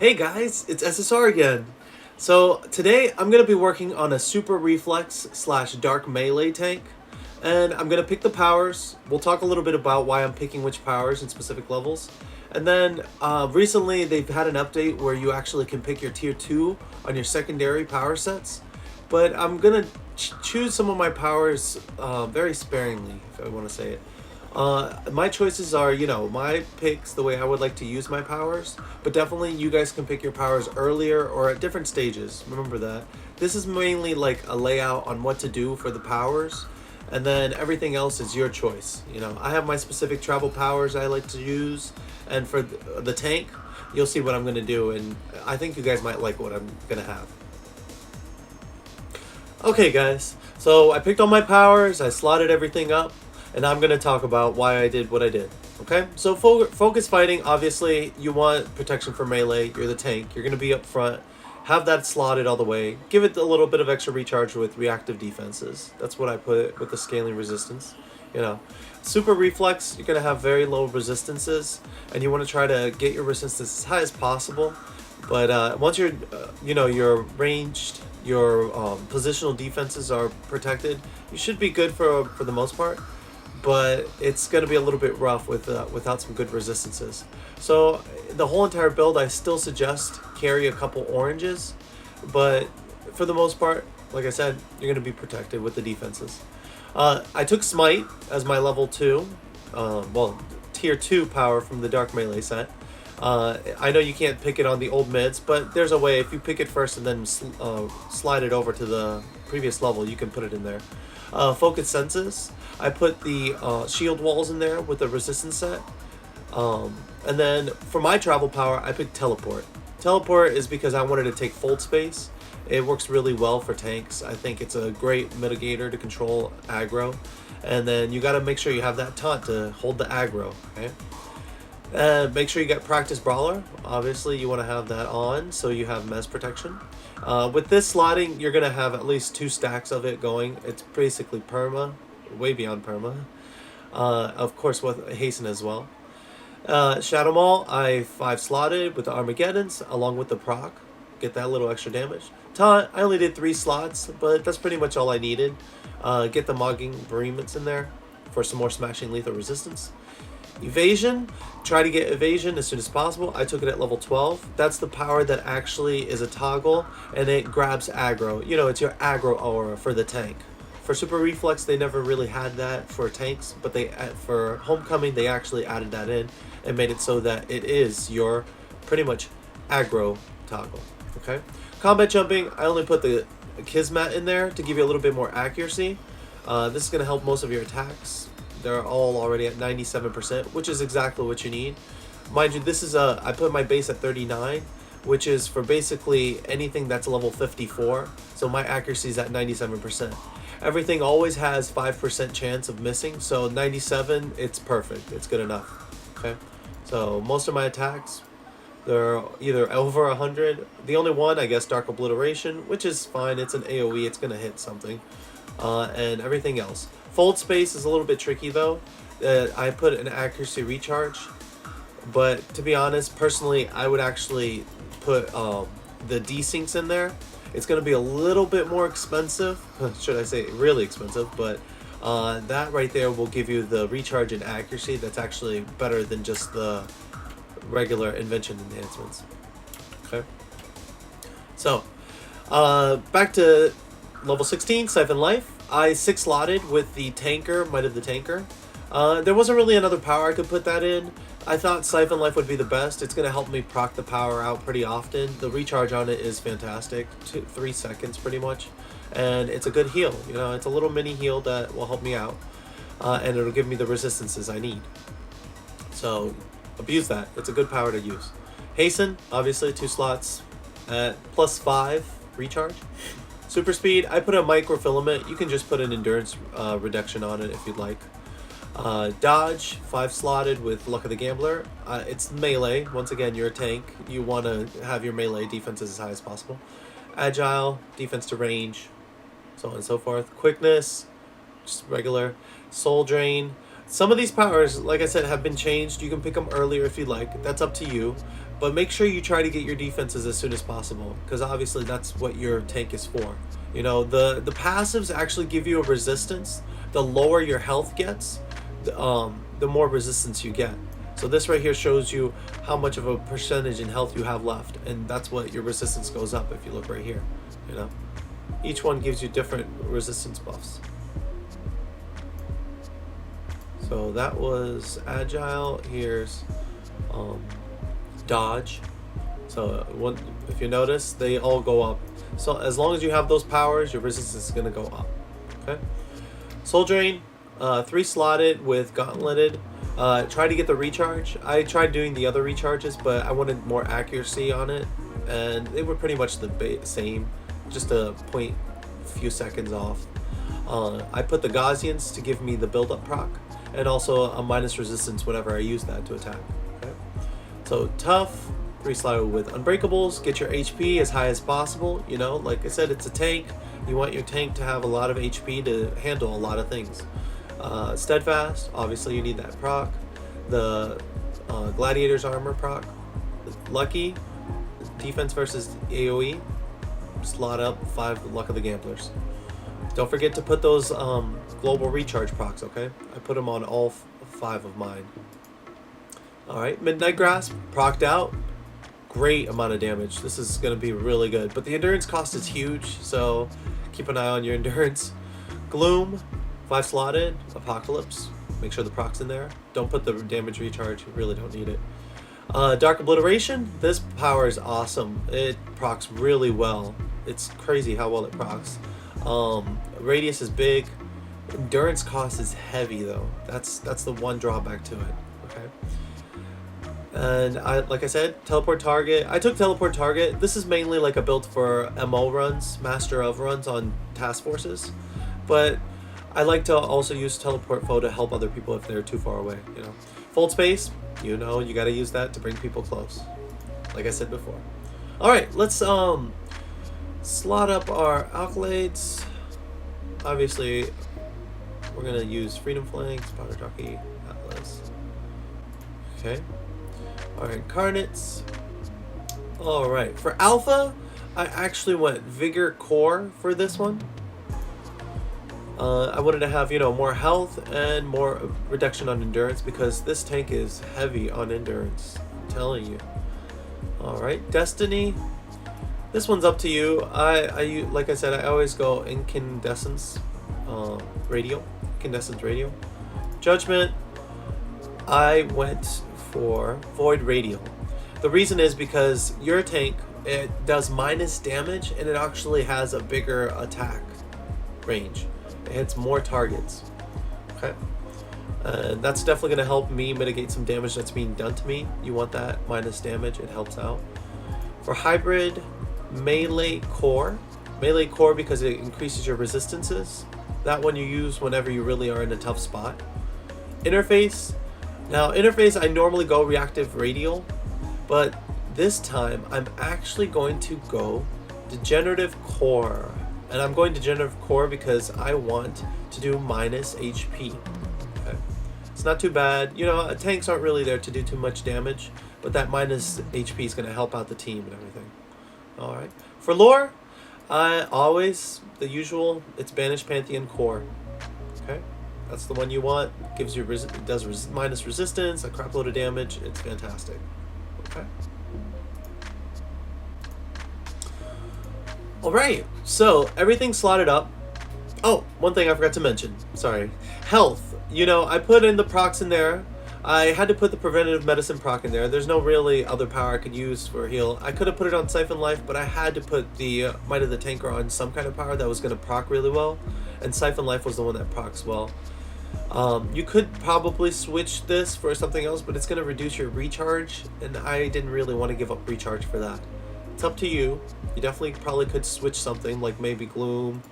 Hey guys, it's SSR again. So today I'm going to be working on a super reflex slash dark melee tank, and I'm going to pick the powers. We'll talk a little bit about why I'm picking which powers in specific levels. And then recently they've had an update where you actually can pick your tier 2 on your secondary power sets. But I'm going to choose some of my powers very sparingly, if I want to say it. My choices are, my picks the way I would like to use my powers, but definitely you guys can pick your powers earlier or at different stages. Remember that. This is mainly like a layout on what to do for the powers, and then everything else is your choice. I have my specific travel powers I like to use, and for the tank, you'll see what I'm going to do, and I think you guys might like what I'm going to have. Okay guys, so I picked all my powers, I slotted everything up, and I'm going to talk about why I did what I did. Okay, so focus fighting, obviously you want protection for melee, you're the tank, you're going to be up front, have that slotted all the way, give it a little bit of extra recharge with reactive defenses. That's what I put with the scaling resistance. Super reflex, you're going to have very low resistances, and you want to try to get your resistance as high as possible. But once you're, you're ranged, your positional defenses are protected, you should be good for the most part. But it's going to be a little bit rough without some good resistances. So the whole entire build, I still suggest carry a couple oranges, but for the most part, like I said, you're going to be protected with the defenses. I took Smite as my level 2, tier 2 power from the Dark Melee set. I know you can't pick it on the old mids, but there's a way. If you pick it first and then slide it over to the previous level, you can put it in there. Focus Senses, I put the shield walls in there with the resistance set. And then for my travel power, I picked Teleport. Teleport is because I wanted to take fold space. It works really well for tanks. I think it's a great mitigator to control aggro. And then you got to make sure you have that taunt to hold the aggro, okay? Make sure you get Practice Brawler. Obviously, you want to have that on so you have Mez protection. With this slotting, you're going to have at least 2 stacks of it going. It's basically perma, way beyond perma. Of course, with Hasten as well. Shadow Maul, I 5 slotted with the Armageddons along with the proc. Get that little extra damage. Taunt, I only did 3 slots, but that's pretty much all I needed. Get the Mogging Bereavements in there for some more smashing lethal resistance. Evasion, try to get evasion as soon as possible. I took it at level 12. That's the power that actually is a toggle, and it grabs aggro. It's your aggro aura for the tank. For Super Reflex, they never really had that for tanks, but for Homecoming, they actually added that in and made it so that it is your pretty much aggro toggle. Okay. Combat jumping, I only put the Kismet in there to give you a little bit more accuracy. This is going to help most of your attacks. They're all already at 97%, which is exactly what you need. Mind you, this is I put my base at 39, which is for basically anything that's level 54. So my accuracy is at 97%. Everything always has 5% chance of missing, so 97, it's perfect. It's good enough. Okay, so most of my attacks, they're either over 100. The only one, I guess, Dark Obliteration, which is fine. It's an AoE. It's gonna hit something, and everything else. Fold space is a little bit tricky though. I put an accuracy recharge, but to be honest, personally, I would actually put the desyncs in there. It's going to be a little bit more expensive, should I say really expensive, but that right there will give you the recharge and accuracy that's actually better than just the regular invention enhancements. Okay, so back to level 16, Siphon Life. I 6-slotted with the Tanker, Might of the Tanker. There wasn't really another power I could put that in. I thought Siphon Life would be the best. It's going to help me proc the power out pretty often. The recharge on it is fantastic, 3 seconds pretty much. And it's a good heal. It's a little mini heal that will help me out. And it'll give me the resistances I need. So abuse that. It's a good power to use. Hasten, obviously 2 slots at +5 recharge. Super speed, I put a microfilament. You can just put an endurance reduction on it if you'd like. Dodge, 5 slotted with Luck of the Gambler. It's melee. Once again, you're a tank. You want to have your melee defenses as high as possible. Agile, defense to range, so on and so forth. Quickness, just regular. Soul Drain. Some of these powers, like I said, have been changed. You can pick them earlier if you like. That's up to you. But make sure you try to get your defenses as soon as possible, because obviously that's what your tank is for. You know, the passives actually give you a resistance. The lower your health gets, the more resistance you get. So this right here shows you how much of a percentage in health you have left, and that's what your resistance goes up if you look right here. You know, each one gives you different resistance buffs. So that was agile. Here's dodge. So if you notice, they all go up. So as long as you have those powers, your resistance is going to go up. Okay. Soul Drain, 3 slotted with gauntleted. Try to get the recharge. I tried doing the other recharges, but I wanted more accuracy on it, and they were pretty much the same, just a few seconds off. I put the Gaussians to give me the build-up proc, and also a minus resistance whenever I use that to attack. Okay? So tough, 3 slotted with unbreakables. Get your HP as high as possible. You know, like I said, it's a tank. You want your tank to have a lot of HP to handle a lot of things. Steadfast, obviously you need that proc. The Gladiator's armor proc. Lucky, defense versus AoE. Slot up 5 Luck of the Gamblers. Don't forget to put those global recharge procs, okay? I put them on all 5 of mine. Alright, Midnight Grasp, procced out. Great amount of damage. This is going to be really good. But the endurance cost is huge, so keep an eye on your endurance. Gloom, 5 slotted. Apocalypse, make sure the proc's in there. Don't put the damage recharge, you really don't need it. Dark Obliteration, this power is awesome. It procs really well. It's crazy how well it procs. Radius is big. Endurance cost is heavy though. That's the one drawback to it. Okay. And like I said, teleport target. I took teleport target. This is mainly like a build for MO runs, master of runs on task forces, but I like to also use teleport foe to help other people if they're too far away. You know, fold space. You know, you got to use that to bring people close. Like I said before. All right, let's slot up our accolades. Obviously, we're gonna use Freedom Flank, Spotter Jockey, Atlas. Okay. Our incarnates. Alright, for alpha, I actually went Vigor Core for this one. I wanted to have, you know, more health and more reduction on endurance because this tank is heavy on endurance. I'm telling you. Alright, Destiny. This one's up to you. I like I said, I always go incandescence radio. Incandescence radio. Judgment. I went for Void Radial. The reason is because your tank, it does minus damage and it actually has a bigger attack range. It hits more targets. Okay. And that's definitely going to help me mitigate some damage that's being done to me. You want that minus damage, it helps out. For hybrid, melee core. Melee core because it increases your resistances. That one you use whenever you really are in a tough spot. Interface. Now, interface, I normally go reactive radial, but this time I'm actually going to go degenerative core. And I'm going degenerative core because I want to do minus HP. Okay. It's not too bad. You know, tanks aren't really there to do too much damage, but that minus HP is going to help out the team and everything. All right. For lore, I always, the usual, it's Banished Pantheon core. Okay. That's the one you want. Gives you it does minus resistance, a crap load of damage. It's fantastic. Okay. All right. So everything's slotted up. Oh, one thing I forgot to mention. Sorry. Health. You know, I put in the procs in there. I had to put the preventative medicine proc in there. There's no really other power I could use for heal. I could have put it on Siphon Life, but I had to put the Might of the Tanker on some kind of power that was going to proc really well. And Siphon Life was the one that procs well. You could probably switch this for something else, but it's going to reduce your recharge, and I didn't really want to give up recharge for that. It's up to you. You definitely probably could switch something like maybe Gloom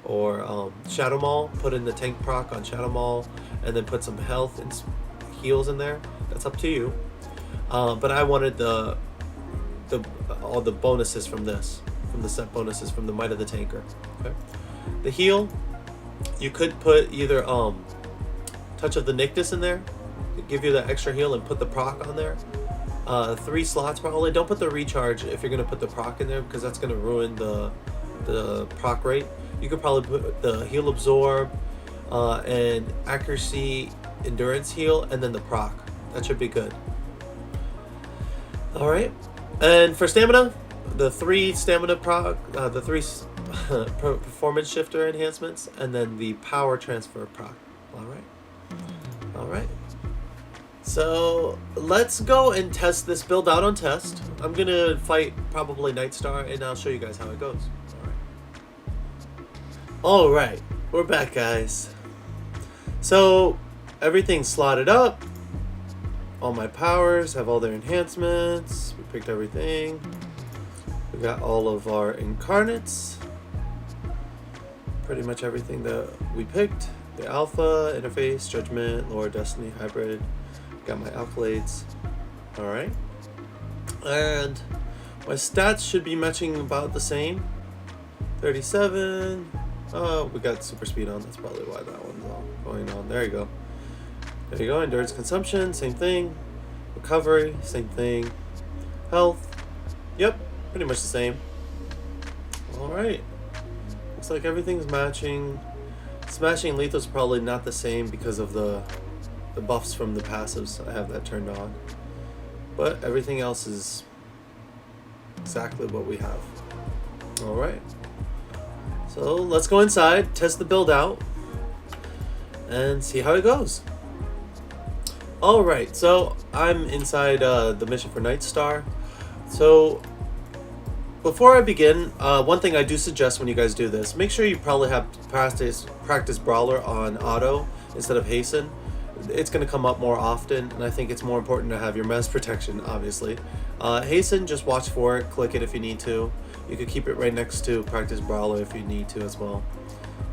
or Shadow Maul. Put in the tank proc on Shadow Maul, and then put some health and heals in there. That's up to you. But I wanted all the bonuses from this, from the set bonuses from the Might of the Tanker. Okay, the heal, you could put either Touch of the Nictus in there, give you that extra heal, and put the proc on there. 3 slots probably. Don't put the recharge if you're gonna put the proc in there, because that's gonna ruin the proc rate. You could probably put the heal absorb, and accuracy endurance heal, and then the proc. That should be good. All right, and for stamina, the 3 stamina proc, the 3 performance shifter enhancements, and then the power transfer proc. All right. So let's go and test this build out on test. I'm gonna fight probably Nightstar, and I'll show you guys how it goes. All right, we're back, guys. So everything's slotted up. All my powers have all their enhancements. We picked everything. We got all of our incarnates. Pretty much everything that we picked. The alpha, interface, judgment, lore, destiny, hybrid. Got my accolades. All right. And my stats should be matching about the same. 37. Oh, we got super speed on. That's probably why that one's all going on. There you go. There you go. Endurance consumption, same thing. Recovery, same thing. Health, yep, pretty much the same. All right. Looks like everything's matching. Smashing lethal's probably not the same because of the buffs from the passives. I have that turned on. But everything else is exactly what we have. All right. So let's go inside, test the build out, and see how it goes. All right, so I'm inside the mission for Nightstar. So before I begin, one thing I do suggest when you guys do this, make sure you probably have practice Brawler on auto instead of Hasten. It's going to come up more often, and I think it's more important to have your mass protection, obviously. Hasten, just watch for it, click it if you need to. You could keep it right next to practice Brawler if you need to as well.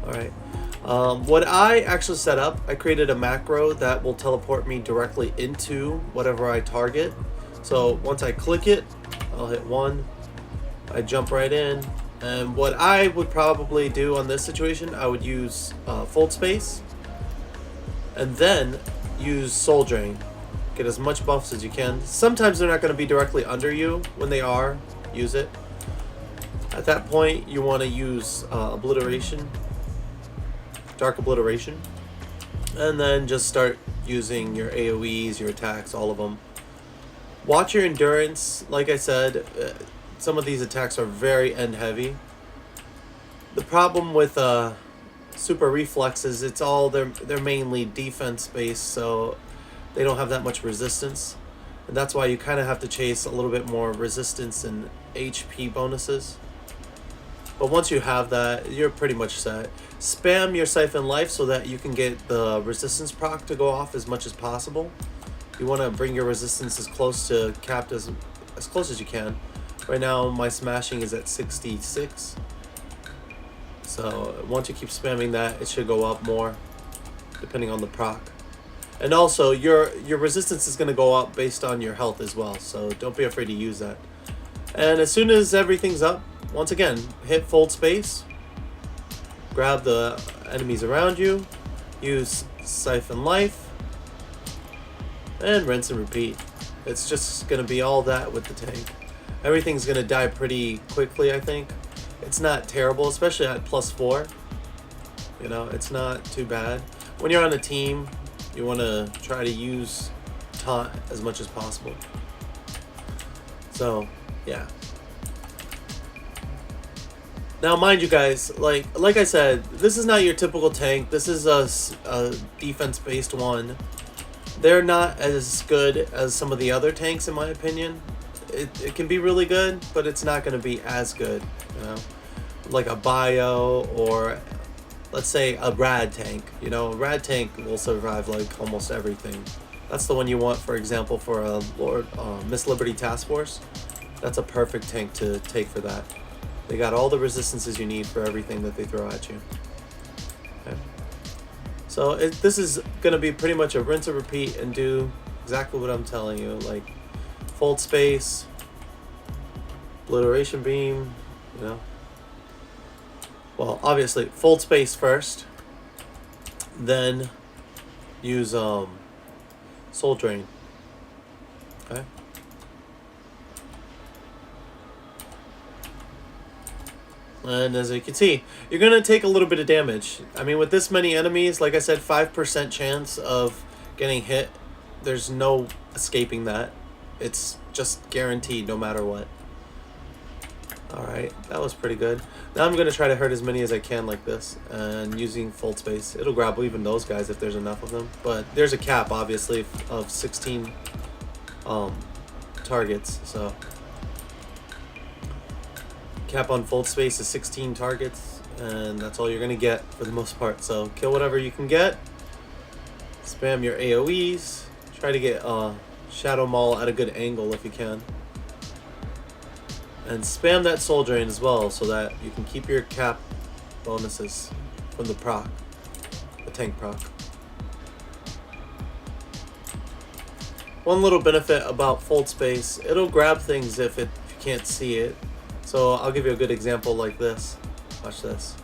Alright. What I actually set up, I created a macro that will teleport me directly into whatever I target. So once I click it, I'll hit 1. I jump right in. And what I would probably do on this situation, I would use Fold Space. And then use Soul Drain. Get as much buffs as you can. Sometimes they're not going to be directly under you. When they are, use it. At that point, you want to use Obliteration, Dark Obliteration, and then just start using your AoEs, your attacks, all of them. Watch your endurance. Like I said, some of these attacks are very end heavy. The problem with super reflexes, it's all they're mainly defense based, so they don't have that much resistance, and that's why you kind of have to chase a little bit more resistance and HP bonuses. But once you have that, you're pretty much set. Spam your Siphon Life so that you can get the resistance proc to go off as much as possible. You want to bring your resistance as close to capped as close as you can. Right now my smashing is at 66. So once you keep spamming that, it should go up more depending on the proc. And also your resistance is going to go up based on your health as well, so don't be afraid to use that. And as soon as everything's up, once again, hit Fold Space, grab the enemies around you, use Siphon Life, and rinse and repeat. It's just going to be all that with the tank. Everything's going to die pretty quickly, I think. It's not terrible, especially at +4. You know, it's not too bad. When you're on a team, you want to try to use taunt as much as possible. So, yeah. Now, mind you guys, like I said, this is not your typical tank. This is a defense-based one. They're not as good as some of the other tanks, in my opinion. It can be really good, but it's not going to be as good, you know? Like a bio or let's say a rad tank. You know, a rad tank will survive like almost everything. That's the one you want, for example, for a Miss Liberty Task Force. That's a perfect tank to take for that. They got all the resistances you need for everything that they throw at you. Okay. So this is going to be pretty much a rinse and repeat and do exactly what I'm telling you. Like fold space, obliteration beam, you know. Well, obviously, fold space first. Then use soul drain. Okay. And as you can see, you're going to take a little bit of damage. I mean, with this many enemies, like I said, 5% chance of getting hit. There's no escaping that. It's just guaranteed no matter what. Alright, that was pretty good. Now I'm going to try to hurt as many as I can like this. And using fold space, it'll grab even those guys if there's enough of them. But there's a cap, obviously, of 16 targets. So cap on fold space is 16 targets, and that's all you're going to get for the most part. So kill whatever you can get. Spam your AoEs. Try to get Shadow Maul at a good angle if you can. And spam that soul drain as well so that you can keep your cap bonuses from the proc. The tank proc. One little benefit about fold space, it'll grab things if you can't see it. So I'll give you a good example like this. Watch this.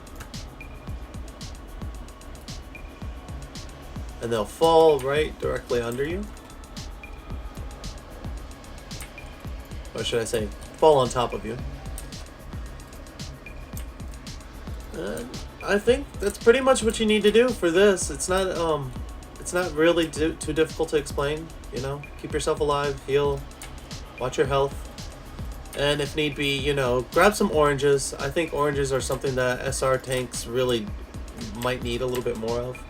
And they'll fall right directly under you. Or should I say, fall on top of you. And I think that's pretty much what you need to do for this. It's not really too difficult to explain. You know, keep yourself alive, heal, watch your health. And if need be, you know, grab some oranges. I think oranges are something that SR tanks really might need a little bit more of.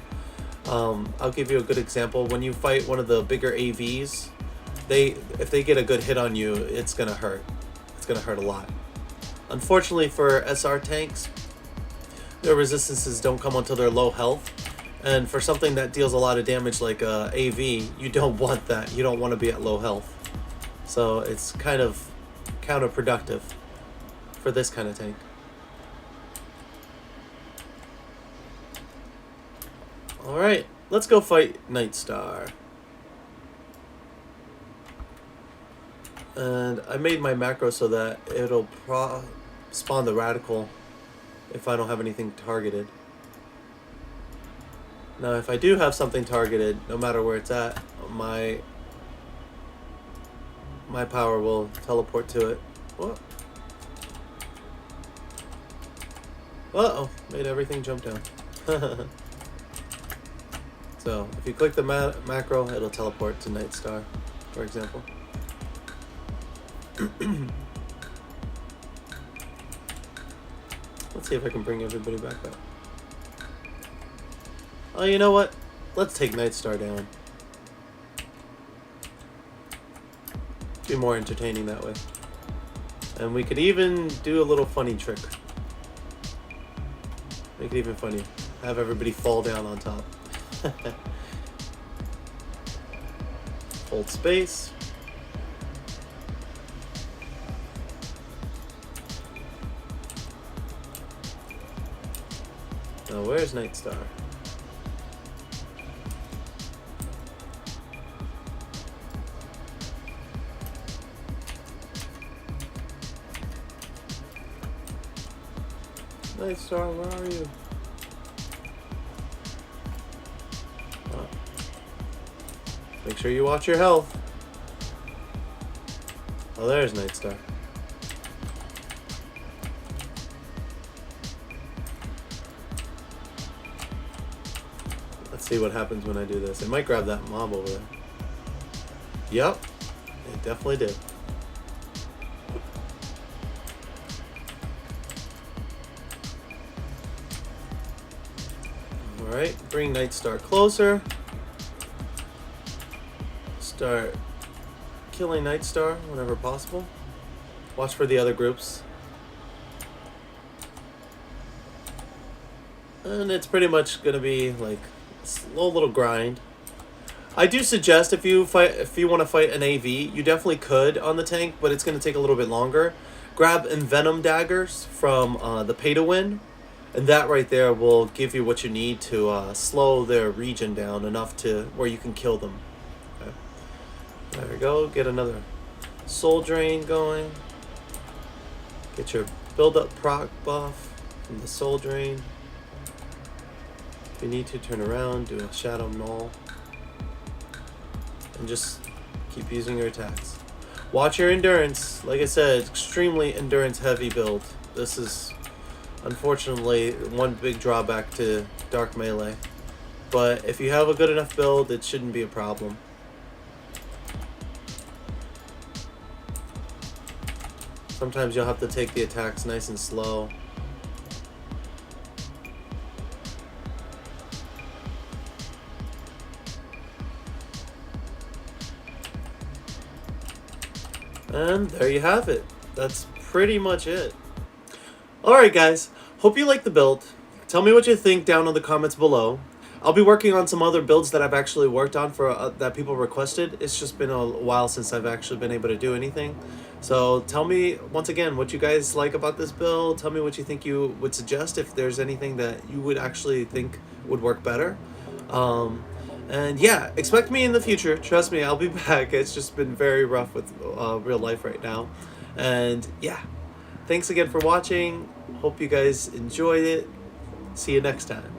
I'll give you a good example. When you fight one of the bigger AVs, if they get a good hit on you, it's gonna hurt. It's gonna hurt a lot. Unfortunately for SR tanks, their resistances don't come until they're low health. And for something that deals a lot of damage like AV, you don't want that. You don't want to be at low health. So it's kind of counterproductive for this kind of tank. Alright, let's go fight Nightstar. And I made my macro so that it'll spawn the reticle if I don't have anything targeted. Now if I do have something targeted, no matter where it's at, my power will teleport to it. What? Uh-oh, made everything jump down. So, if you click the macro, it'll teleport to Nightstar, for example. Let's see if I can bring everybody back up. Oh, you know what? Let's take Nightstar down. Be more entertaining that way. And we could even do a little funny trick. Make it even funnier. Have everybody fall down on top. Hold space. Now where's Nightstar? Nightstar, where are you? Oh. Make sure you watch your health. Oh, there's Nightstar. Let's see what happens when I do this. It might grab that mob over there. Yep, it definitely did. Alright, bring Nightstar closer. Start killing Nightstar whenever possible. Watch for the other groups. And it's pretty much gonna be like a slow little grind. I do suggest if you want to fight an AV, you definitely could on the tank, but it's gonna take a little bit longer. Grab Envenom daggers from the pay to win, and that right there will give you what you need to slow their regen down enough to where you can kill them. Okay. There we go. Get another soul drain going. Get your build up proc buff from the soul drain. If you need to, turn around, do a shadow null, and just keep using your attacks. Watch your endurance. Like I said, extremely endurance heavy build. This is unfortunately one big drawback to Dark Melee. But if you have a good enough build, it shouldn't be a problem. Sometimes you'll have to take the attacks nice and slow. And there you have it. That's pretty much it. Alright guys, hope you like the build. Tell me what you think down in the comments below. I'll be working on some other builds that I've actually worked on for that people requested. It's just been a while since I've actually been able to do anything. So tell me, once again, what you guys like about this build. Tell me what you think you would suggest, if there's anything that you would actually think would work better. And yeah, expect me in the future. Trust me, I'll be back. It's just been very rough with real life right now. And yeah, thanks again for watching. Hope you guys enjoyed it. See you next time.